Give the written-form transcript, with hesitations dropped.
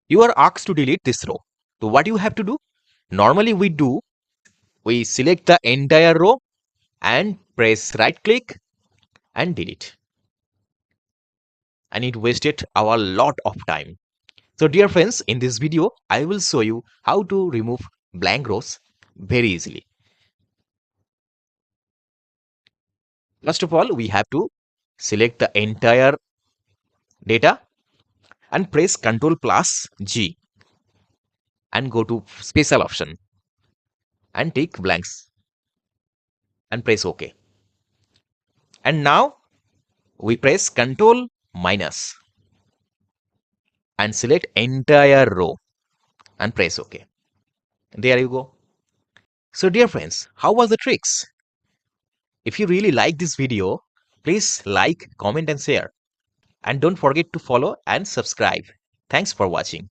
You are asked to delete this row. So what you have to do? Normally we select the entire row and press right click and delete. And it wasted our lot of time. So dear friends, in this video, I will show you how to remove blank rows very easily. First of all, we have to select the entire data and press Ctrl plus G and go to special option and take blanks and press OK. And now we press Ctrl minus and select entire row and press OK. There you go. So dear friends, how was the tricks? If you really like this video, please like, comment and share. And don't forget to follow and subscribe. Thanks for watching.